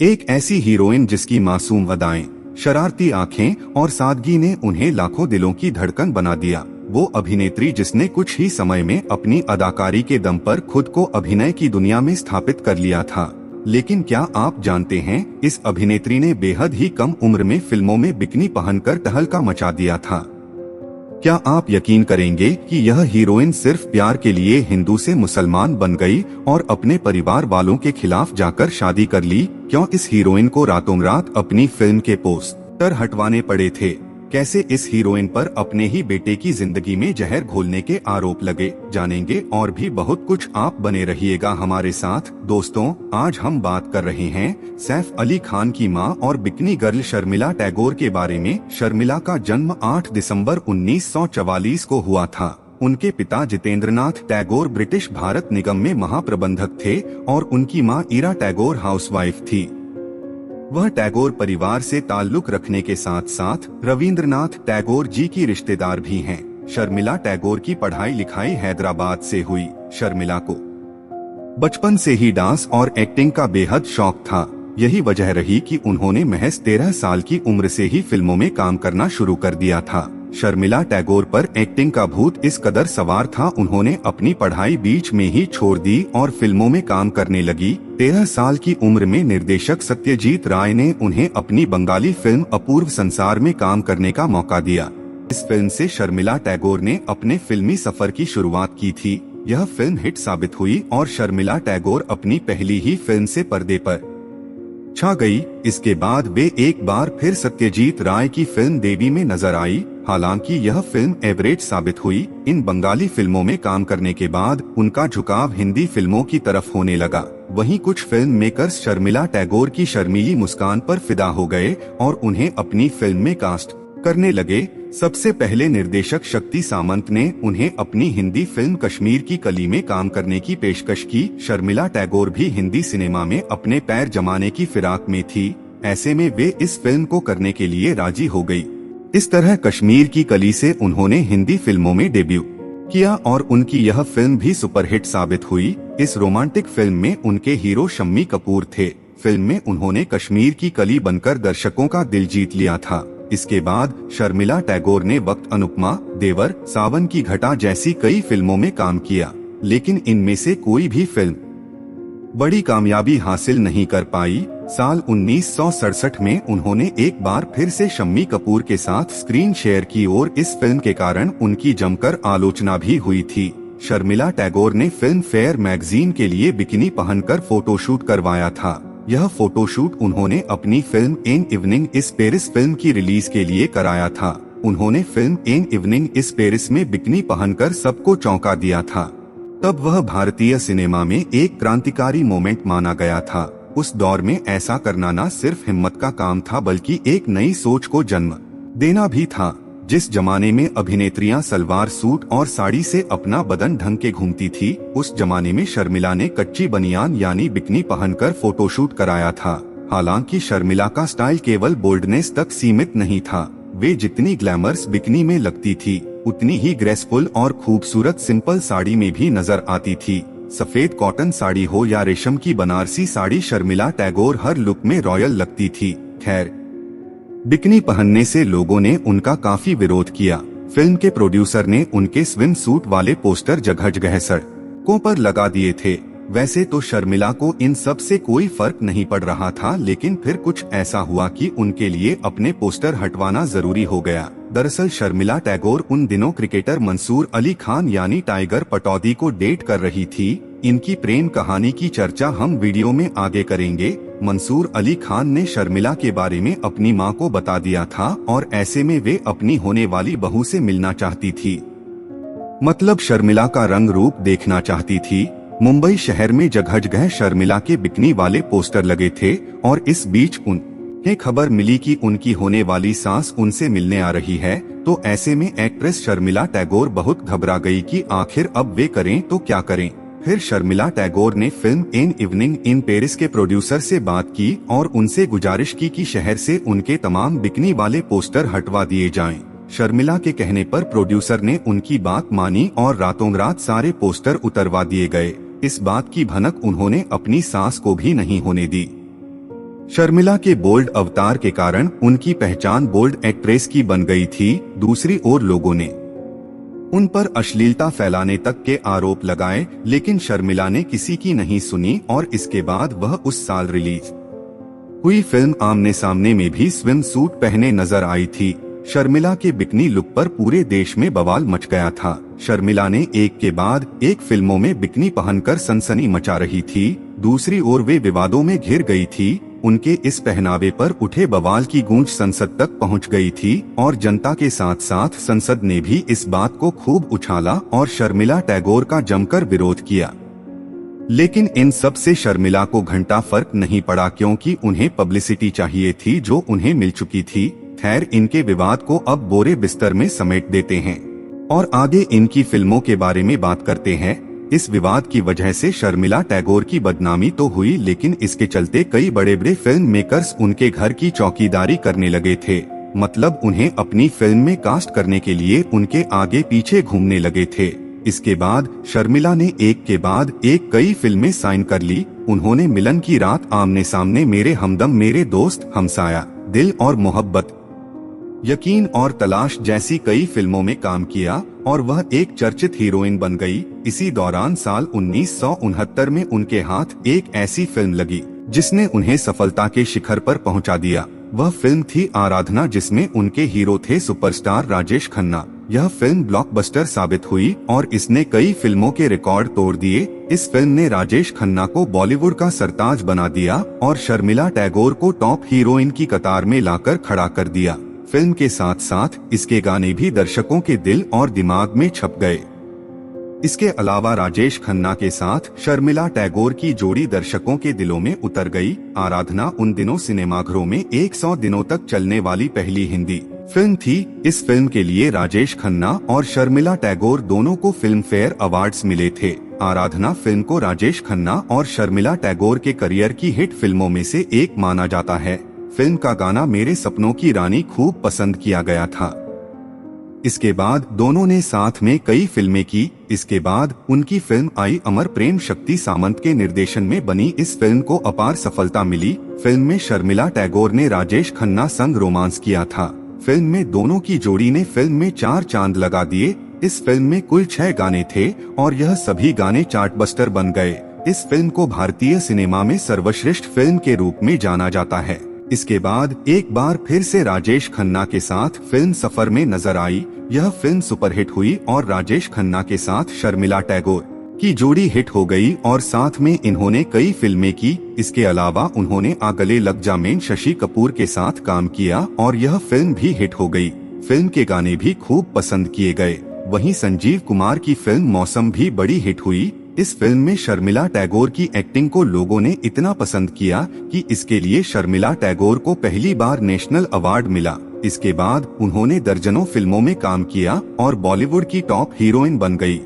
एक ऐसी हीरोइन जिसकी मासूम अदाएं, शरारती आंखें और सादगी ने उन्हें लाखों दिलों की धड़कन बना दिया। वो अभिनेत्री जिसने कुछ ही समय में अपनी अदाकारी के दम पर खुद को अभिनय की दुनिया में स्थापित कर लिया था। लेकिन क्या आप जानते हैं, इस अभिनेत्री ने बेहद ही कम उम्र में फिल्मों में बिकनी पहनकर तहलका मचा दिया था। क्या आप यकीन करेंगे कि यह हीरोइन सिर्फ प्यार के लिए हिंदू से मुसलमान बन गई और अपने परिवार वालों के खिलाफ जाकर शादी कर ली? क्यों इस हीरोइन को रातों रात अपनी फिल्म के पोस्टर हटवाने पड़े थे? कैसे इस हीरोइन पर अपने ही बेटे की जिंदगी में जहर घोलने के आरोप लगे? जानेंगे और भी बहुत कुछ। आप बने रहिएगा हमारे साथ। दोस्तों, आज हम बात कर रहे हैं सैफ अली खान की मां और बिकनी गर्ल शर्मिला टैगोर के बारे में। शर्मिला का जन्म 8 दिसंबर 1944 को हुआ था। उनके पिता जितेंद्रनाथ टैगोर ब्रिटिश भारत निगम में महाप्रबंधक थे और उनकी मां ईरा टैगोर हाउसवाइफ थी। वह टैगोर परिवार से ताल्लुक रखने के साथ साथ रविंद्रनाथ टैगोर जी की रिश्तेदार भी हैं। शर्मिला टैगोर की पढ़ाई लिखाई हैदराबाद से हुई। शर्मिला को बचपन से ही डांस और एक्टिंग का बेहद शौक था। यही वजह रही कि उन्होंने महज 13 साल की उम्र से ही फिल्मों में काम करना शुरू कर दिया था। शर्मिला टैगोर पर एक्टिंग का भूत इस कदर सवार था, उन्होंने अपनी पढ़ाई बीच में ही छोड़ दी और फिल्मों में काम करने लगी। 13 साल की उम्र में निर्देशक सत्यजीत राय ने उन्हें अपनी बंगाली फिल्म अपूर्व संसार में काम करने का मौका दिया। इस फिल्म से शर्मिला टैगोर ने अपने फिल्मी सफर की शुरुआत की थी। यह फिल्म हिट साबित हुई और शर्मिला टैगोर अपनी पहली ही फिल्म से पर्दे पर छा गई। इसके बाद वे एक बार फिर सत्यजीत राय की फिल्म देवी में नजर आई। हालांकि यह फिल्म एवरेज साबित हुई। इन बंगाली फिल्मों में काम करने के बाद उनका झुकाव हिंदी फिल्मों की तरफ होने लगा। वहीं कुछ फिल्म मेकर्स शर्मिला टैगोर की शर्मीली मुस्कान पर फिदा हो गए और उन्हें अपनी फिल्म में कास्ट करने लगे। सबसे पहले निर्देशक शक्ति सामंत ने उन्हें अपनी हिंदी फिल्म कश्मीर की कली में काम करने की पेशकश की। शर्मिला टैगोर भी हिंदी सिनेमा में अपने पैर जमाने की फिराक में थी। ऐसे में वे इस फिल्म को करने के लिए राजी हो गई। इस तरह कश्मीर की कली से उन्होंने हिंदी फिल्मों में डेब्यू किया और उनकी यह फिल्म भी सुपरहिट साबित हुई। इस रोमांटिक फिल्म में उनके हीरो शम्मी कपूर थे। फिल्म में उन्होंने कश्मीर की कली बनकर दर्शकों का दिल जीत लिया था। इसके बाद शर्मिला टैगोर ने वक्त, अनुपमा, देवर, सावन की घटा जैसी कई फिल्मों में काम किया, लेकिन इनमें से कोई भी फिल्म बड़ी कामयाबी हासिल नहीं कर पाई। साल 1967 में उन्होंने एक बार फिर से शम्मी कपूर के साथ स्क्रीन शेयर की और इस फिल्म के कारण उनकी जमकर आलोचना भी हुई थी। शर्मिला टैगोर ने फिल्म फेयर मैगजीन के लिए बिकिनी पहनकर फोटोशूट करवाया था। यह फोटोशूट उन्होंने अपनी फिल्म एन इवनिंग इस पेरिस फिल्म की रिलीज के लिए कराया था। उन्होंने फिल्म एन इवनिंग इस पेरिस में बिकिनी पहनकर सबको चौंका दिया था। तब वह भारतीय सिनेमा में एक क्रांतिकारी मोमेंट माना गया था। उस दौर में ऐसा करना न सिर्फ हिम्मत का काम था बल्कि एक नई सोच को जन्म देना भी था। जिस जमाने में अभिनेत्रियां सलवार सूट और साड़ी से अपना बदन ढंग के घूमती थी, उस जमाने में शर्मिला ने कच्ची बनियान यानी बिकनी पहनकर फोटोशूट कराया था। हालांकि शर्मिला का स्टाइल केवल बोल्डनेस तक सीमित नहीं था। वे जितनी ग्लैमरस बिकनी में लगती थी, उतनी ही ग्रेसफुल और खूबसूरत सिंपल साड़ी में भी नजर आती थी। सफेद कॉटन साड़ी हो या रेशम की बनारसी साड़ी, शर्मिला टैगोर हर लुक में रॉयल लगती थी। खैर, बिकनी पहनने से लोगों ने उनका काफी विरोध किया। फिल्म के प्रोड्यूसर ने उनके स्विम सूट वाले पोस्टर जगह सड़कों पर लगा दिए थे। वैसे तो शर्मिला को इन सब से कोई फर्क नहीं पड़ रहा था, लेकिन फिर कुछ ऐसा हुआ कि उनके लिए अपने पोस्टर हटवाना जरूरी हो गया। दरअसल शर्मिला टैगोर उन दिनों क्रिकेटर मंसूर अली खान यानी टाइगर पटौदी को डेट कर रही थी। इनकी प्रेम कहानी की चर्चा हम वीडियो में आगे करेंगे। मंसूर अली खान ने शर्मिला के बारे में अपनी मां को बता दिया था और ऐसे में वे अपनी होने वाली बहू से मिलना चाहती थी, मतलब शर्मिला का रंग रूप देखना चाहती थी। मुंबई शहर में जगह शर्मिला के बिकनी वाले पोस्टर लगे थे और इस बीच उन्हें खबर मिली कि उनकी होने वाली सास उनसे मिलने आ रही है। तो ऐसे में एक्ट्रेस शर्मिला टैगोर बहुत घबरा गई कि आखिर अब वे करें तो क्या करें। फिर शर्मिला टैगोर ने film an evening in Paris के प्रोड्यूसर से बात की और उनसे गुजारिश की कि शहर से उनके तमाम बिकनी वाले पोस्टर हटवा दिए जाएं। शर्मिला के कहने पर प्रोड्यूसर ने उनकी बात मानी और रातों रात सारे पोस्टर उतरवा दिए गए। इस बात की भनक उन्होंने अपनी सास को भी नहीं होने दी। शर्मिला के बोल्ड अवतार के कारण उनकी पहचान बोल्ड एक्ट्रेस की बन गई थी। दूसरी ओर लोगों ने उन पर अश्लीलता फैलाने तक के आरोप लगाए, लेकिन शर्मिला ने किसी की नहीं सुनी और इसके बाद वह उस साल रिलीज हुई फिल्म आमने सामने में भी स्विम सूट पहने नजर आई थी। शर्मिला के बिकनी लुक पर पूरे देश में बवाल मच गया था। शर्मिला ने एक के बाद एक फिल्मों में बिकनी पहनकर सनसनी मचा रही थी। दूसरी ओर वे विवादों में घिर गई थी। उनके इस पहनावे पर उठे बवाल की गूंज संसद तक पहुंच गई थी और जनता के साथ साथ संसद ने भी इस बात को खूब उछाला और शर्मिला टैगोर का जमकर विरोध किया। लेकिन इन सब से शर्मिला को घंटा फर्क नहीं पड़ा, क्योंकि उन्हें पब्लिसिटी चाहिए थी जो उन्हें मिल चुकी थी। खैर, इनके विवाद को अब बोरे बिस्तर में समेट देते हैं और आगे इनकी फिल्मों के बारे में बात करते हैं। इस विवाद की वजह से शर्मिला टैगोर की बदनामी तो हुई, लेकिन इसके चलते कई बड़े बड़े फिल्म मेकर्स उनके घर की चौकीदारी करने लगे थे। मतलब उन्हें अपनी फिल्म में कास्ट करने के लिए उनके आगे पीछे घूमने लगे थे। इसके बाद शर्मिला ने एक के बाद एक कई फिल्में साइन कर ली। उन्होंने मिलन की रात, आमने सामने, मेरे हमदम, मेरे दोस्त, हमसाया, दिल और मोहब्बत, यकीन और तलाश जैसी कई फिल्मों में काम किया और वह एक चर्चित हीरोइन बन गई। इसी दौरान साल 1969 में उनके हाथ एक ऐसी फिल्म लगी जिसने उन्हें सफलता के शिखर पर पहुंचा दिया। वह फिल्म थी आराधना, जिसमें उनके हीरो थे सुपरस्टार राजेश खन्ना। यह फिल्म ब्लॉकबस्टर साबित हुई और इसने कई फिल्मों के रिकॉर्ड तोड़ दिए। इस फिल्म ने राजेश खन्ना को बॉलीवुड का सरताज बना दिया और शर्मिला टैगोर को टॉप हीरोइन की कतार में लाकर खड़ा कर दिया। फिल्म के साथ साथ इसके गाने भी दर्शकों के दिल और दिमाग में छप गए। इसके अलावा राजेश खन्ना के साथ शर्मिला टैगोर की जोड़ी दर्शकों के दिलों में उतर गई। आराधना उन दिनों सिनेमाघरों में 100 दिनों तक चलने वाली पहली हिंदी फिल्म थी। इस फिल्म के लिए राजेश खन्ना और शर्मिला टैगोर दोनों को फिल्म फेयर अवार्ड्स मिले थे। आराधना फिल्म को राजेश खन्ना और शर्मिला टैगोर के करियर की हिट फिल्मों में से एक माना जाता है। फिल्म का गाना मेरे सपनों की रानी खूब पसंद किया गया था। इसके बाद दोनों ने साथ में कई फिल्में की। इसके बाद उनकी फिल्म आई अमर, प्रेम शक्ति सामंत के निर्देशन में बनी। इस फिल्म को अपार सफलता मिली। फिल्म में शर्मिला टैगोर ने राजेश खन्ना संग रोमांस किया था। फिल्म में दोनों की जोड़ी ने फिल्म में 4 चांद लगा दिए। इस फिल्म में कुल 6 गाने थे और यह सभी गाने चार्टबस्टर बन गए। इस फिल्म को भारतीय सिनेमा में सर्वश्रेष्ठ फिल्म के रूप में जाना जाता है। इसके बाद एक बार फिर से राजेश खन्ना के साथ फिल्म सफर में नजर आई। यह फिल्म सुपरहिट हुई और राजेश खन्ना के साथ शर्मिला टैगोर की जोड़ी हिट हो गई और साथ में इन्होंने कई फिल्में की। इसके अलावा उन्होंने आ गले लग जा में शशि कपूर के साथ काम किया और यह फिल्म भी हिट हो गई। फिल्म के गाने भी खूब पसंद किए गए। वहीं संजीव कुमार की फिल्म मौसम भी बड़ी हिट हुई। इस फिल्म में शर्मिला टैगोर की एक्टिंग को लोगों ने इतना पसंद किया कि इसके लिए शर्मिला टैगोर को पहली बार नेशनल अवार्ड मिला। इसके बाद उन्होंने दर्जनों फिल्मों में काम किया और बॉलीवुड की टॉप हीरोइन बन गई।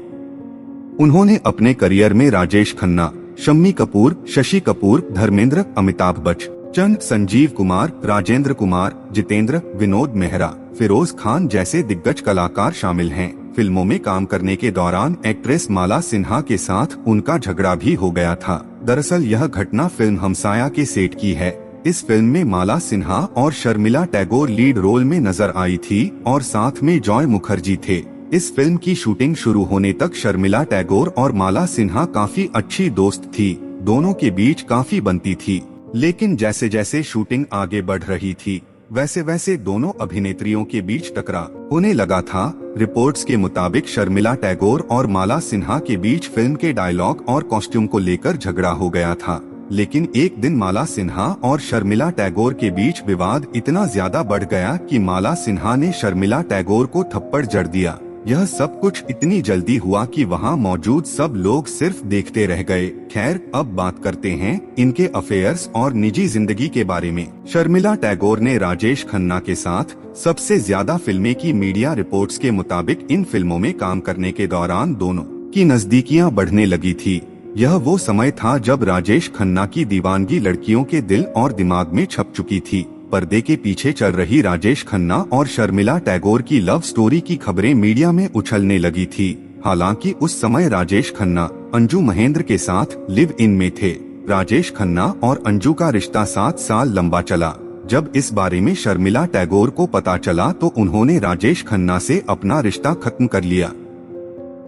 उन्होंने अपने करियर में राजेश खन्ना, शम्मी कपूर, शशि कपूर, धर्मेंद्र, अमिताभ बच्चन, संजीव कुमार, राजेंद्र कुमार, जितेंद्र, विनोद मेहरा, फिरोज खान जैसे दिग्गज कलाकार शामिल हैं। फिल्मों में काम करने के दौरान एक्ट्रेस माला सिन्हा के साथ उनका झगड़ा भी हो गया था। दरअसल यह घटना फिल्म हमसाया के सेट की है। इस फिल्म में माला सिन्हा और शर्मिला टैगोर लीड रोल में नजर आई थी और साथ में जॉय मुखर्जी थे। इस फिल्म की शूटिंग शुरू होने तक शर्मिला टैगोर और माला सिन्हा काफी अच्छी दोस्त थी। दोनों के बीच काफी बनती थी, लेकिन जैसे जैसे शूटिंग आगे बढ़ रही थी वैसे वैसे दोनों अभिनेत्रियों के बीच टकराव होने लगा था। रिपोर्ट्स के मुताबिक शर्मिला टैगोर और माला सिन्हा के बीच फिल्म के डायलॉग और कॉस्ट्यूम को लेकर झगड़ा हो गया था। लेकिन एक दिन माला सिन्हा और शर्मिला टैगोर के बीच विवाद इतना ज्यादा बढ़ गया कि माला सिन्हा ने शर्मिला टैगोर को थप्पड़ जड़ दिया। यह सब कुछ इतनी जल्दी हुआ कि वहां मौजूद सब लोग सिर्फ देखते रह गए। खैर, अब बात करते हैं इनके अफेयर्स और निजी जिंदगी के बारे में। शर्मिला टैगोर ने राजेश खन्ना के साथ सबसे ज्यादा फिल्में की। मीडिया रिपोर्ट्स के मुताबिक इन फिल्मों में काम करने के दौरान दोनों की नजदीकियां बढ़ने लगी थी। यह वो समय था जब राजेश खन्ना की दीवानगी लड़कियों के दिल और दिमाग में छप चुकी थी। पर्दे के पीछे चल रही राजेश खन्ना और शर्मिला टैगोर की लव स्टोरी की खबरें मीडिया में उछलने लगी थी। हालांकि उस समय राजेश खन्ना अंजू महेंद्र के साथ लिव इन में थे। राजेश खन्ना और अंजू का रिश्ता 7 साल लंबा चला। जब इस बारे में शर्मिला टैगोर को पता चला तो उन्होंने राजेश खन्ना से अपना रिश्ता खत्म कर लिया।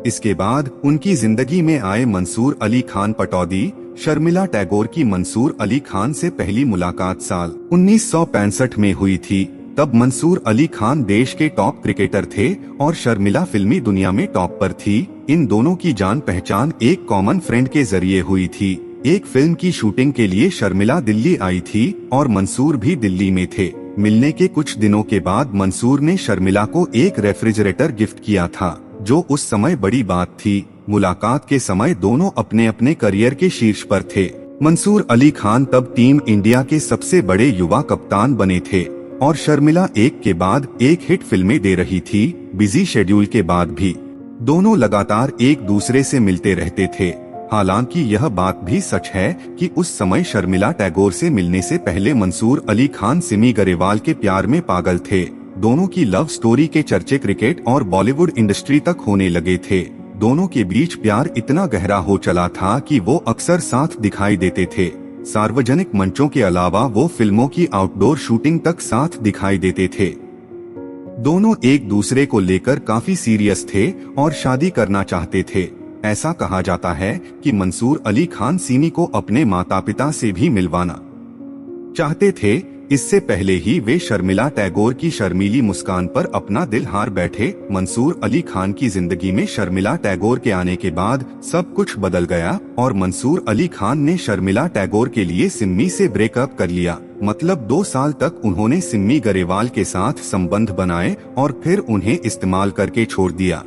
इसके बाद उनकी जिंदगी में आए मंसूर अली खान पटौदी। शर्मिला टैगोर की मंसूर अली खान से पहली मुलाकात साल 1965 में हुई थी। तब मंसूर अली खान देश के टॉप क्रिकेटर थे और शर्मिला फिल्मी दुनिया में टॉप पर थी। इन दोनों की जान पहचान एक कॉमन फ्रेंड के जरिए हुई थी। एक फिल्म की शूटिंग के लिए शर्मिला दिल्ली आई थी और मंसूर भी दिल्ली में थे। मिलने के कुछ दिनों के बाद मंसूर ने शर्मिला को एक रेफ्रिजरेटर गिफ्ट किया था, जो उस समय बड़ी बात थी। मुलाकात के समय दोनों अपने अपने करियर के शीर्ष पर थे। मंसूर अली खान तब टीम इंडिया के सबसे बड़े युवा कप्तान बने थे और शर्मिला एक के बाद एक हिट फिल्में दे रही थी। बिजी शेड्यूल के बाद भी दोनों लगातार एक दूसरे से मिलते रहते थे। हालांकि यह बात भी सच है कि उस समय शर्मिला टैगोर से मिलने से पहले मंसूर अली खान सिमी गरेवाल के प्यार में पागल थे। दोनों की लव स्टोरी के चर्चे क्रिकेट और बॉलीवुड इंडस्ट्री तक होने लगे थे। दोनों के बीच प्यार इतना गहरा हो चला था कि वो अक्सर साथ दिखाई देते थे। सार्वजनिक मंचों के अलावा वो फिल्मों की आउटडोर शूटिंग तक साथ दिखाई देते थे। दोनों एक दूसरे को लेकर काफी सीरियस थे और शादी करना चाहते थे। ऐसा कहा जाता है कि मंसूर अली खान सिमी को अपने माता पिता से भी मिलवाना चाहते थे। इससे पहले ही वे शर्मिला टैगोर की शर्मीली मुस्कान पर अपना दिल हार बैठे। मंसूर अली खान की जिंदगी में शर्मिला टैगोर के आने के बाद सब कुछ बदल गया और मंसूर अली खान ने शर्मिला टैगोर के लिए सिम्मी से ब्रेकअप कर लिया। मतलब 2 साल तक उन्होंने सिम्मी गरेवाल के साथ संबंध बनाए और फिर उन्हें इस्तेमाल करके छोड़ दिया।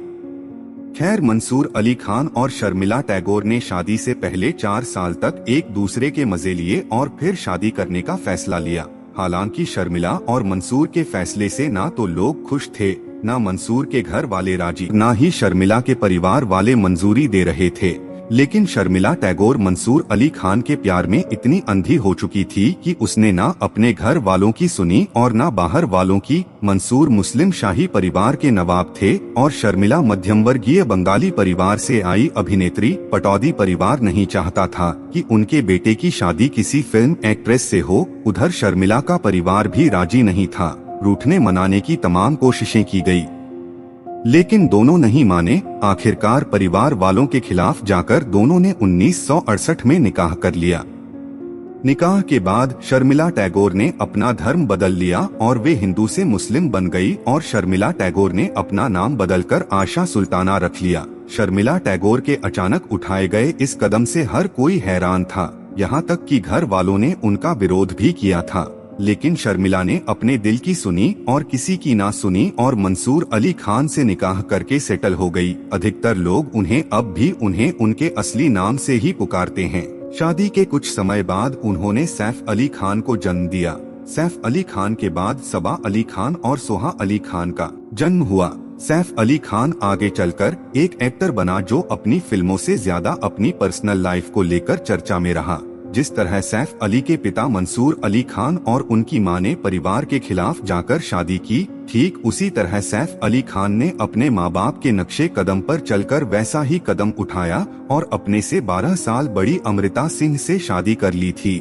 खैर, मंसूर अली खान और शर्मिला टैगोर ने शादी से पहले 4 साल तक एक दूसरे के मजे लिए और फिर शादी करने का फैसला लिया। हालांकि शर्मिला और मंसूर के फैसले से ना तो लोग खुश थे, ना मंसूर के घर वाले राजी, ना ही शर्मिला के परिवार वाले मंजूरी दे रहे थे। लेकिन शर्मिला टैगोर मंसूर अली खान के प्यार में इतनी अंधी हो चुकी थी कि उसने ना अपने घर वालों की सुनी और ना बाहर वालों की। मंसूर मुस्लिम शाही परिवार के नवाब थे और शर्मिला मध्यम वर्गीय बंगाली परिवार से आई अभिनेत्री। पटौदी परिवार नहीं चाहता था कि उनके बेटे की शादी किसी फिल्म एक्ट्रेस से हो। उधर शर्मिला का परिवार भी राजी नहीं था। रूठने मनाने की तमाम कोशिशें की गई, लेकिन दोनों नहीं माने। आखिरकार परिवार वालों के खिलाफ जाकर दोनों ने 1968 में निकाह कर लिया। निकाह के बाद शर्मिला टैगोर ने अपना धर्म बदल लिया और वे हिंदू से मुस्लिम बन गई और शर्मिला टैगोर ने अपना नाम बदलकर आशा सुल्ताना रख लिया। शर्मिला टैगोर के अचानक उठाए गए इस कदम से हर कोई हैरान था, यहाँ तक कि घर वालों ने उनका विरोध भी किया था। लेकिन शर्मिला ने अपने दिल की सुनी और किसी की ना सुनी और मंसूर अली खान से निकाह करके सेटल हो गई। अधिकतर लोग उन्हें अब भी उनके असली नाम से ही पुकारते हैं। शादी के कुछ समय बाद उन्होंने सैफ अली खान को जन्म दिया। सैफ अली खान के बाद सबा अली खान और सोहा अली खान का जन्म हुआ। सैफ अली खान आगे चलकर एक एक्टर बना जो अपनी फिल्मों से ज्यादा अपनी पर्सनल लाइफ को लेकर चर्चा में रहा। जिस तरह सैफ अली के पिता मंसूर अली खान और उनकी मां ने परिवार के खिलाफ जाकर शादी की, ठीक उसी तरह सैफ अली खान ने अपने माँ बाप के नक्शे कदम पर चलकर वैसा ही कदम उठाया और अपने से 12 साल बड़ी अमृता सिंह से शादी कर ली थी।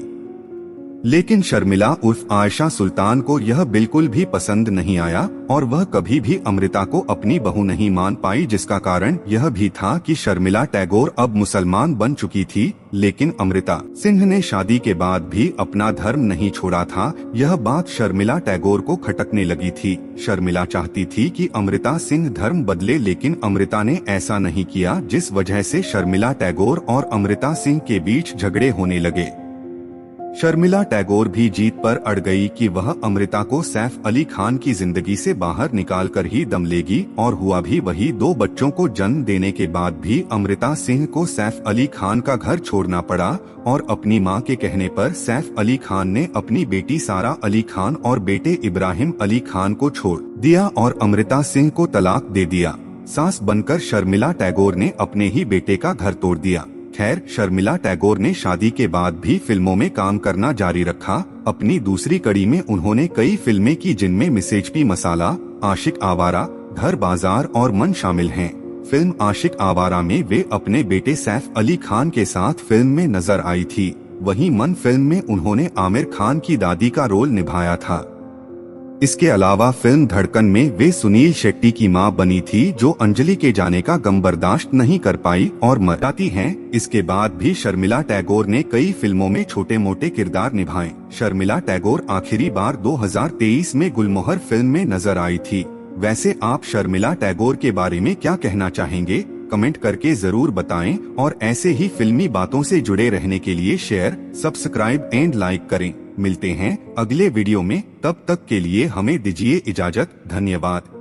लेकिन शर्मिला उर्फ आयशा सुल्तान को यह बिल्कुल भी पसंद नहीं आया और वह कभी भी अमृता को अपनी बहू नहीं मान पाई, जिसका कारण यह भी था कि शर्मिला टैगोर अब मुसलमान बन चुकी थी। लेकिन अमृता सिंह ने शादी के बाद भी अपना धर्म नहीं छोड़ा था। यह बात शर्मिला टैगोर को खटकने लगी थी। शर्मिला चाहती थी कि अमृता सिंह धर्म बदले, लेकिन अमृता ने ऐसा नहीं किया, जिस वजह से शर्मिला टैगोर और अमृता सिंह के बीच झगड़े होने लगे। शर्मिला टैगोर भी जीत पर अड़ गई कि वह अमृता को सैफ अली खान की जिंदगी से बाहर निकालकर ही दम लेगी, और हुआ भी वही। 2 बच्चों को जन्म देने के बाद भी अमृता सिंह को सैफ अली खान का घर छोड़ना पड़ा और अपनी मां के कहने पर सैफ अली खान ने अपनी बेटी सारा अली खान और बेटे इब्राहिम अली खान को छोड़ दिया और अमृता सिंह को तलाक दे दिया। सास बनकर शर्मिला टैगोर ने अपने ही बेटे का घर तोड़ दिया। खैर, शर्मिला टैगोर ने शादी के बाद भी फिल्मों में काम करना जारी रखा। अपनी दूसरी कड़ी में उन्होंने कई फिल्में की, जिनमें मिसेज पी मसाला, आशिक आवारा, घर बाजार और मन शामिल हैं। फिल्म आशिक आवारा में वे अपने बेटे सैफ अली खान के साथ फिल्म में नजर आई थी। वहीं मन फिल्म में उन्होंने आमिर खान की दादी का रोल निभाया था। इसके अलावा फिल्म धड़कन में वे सुनील शेट्टी की मां बनी थी, जो अंजलि के जाने का गम बर्दाश्त नहीं कर पाई और मर जाती हैं। इसके बाद भी शर्मिला टैगोर ने कई फिल्मों में छोटे मोटे किरदार निभाए। शर्मिला टैगोर आखिरी बार 2023 में गुलमोहर फिल्म में नजर आई थी। वैसे आप शर्मिला टैगोर के बारे में क्या कहना चाहेंगे? कमेंट करके जरूर बताएं और ऐसे ही फिल्मी बातों से जुड़े रहने के लिए शेयर, सब्सक्राइब एंड लाइक करें। मिलते हैं अगले वीडियो में, तब तक के लिए हमें दीजिए इजाजत। धन्यवाद।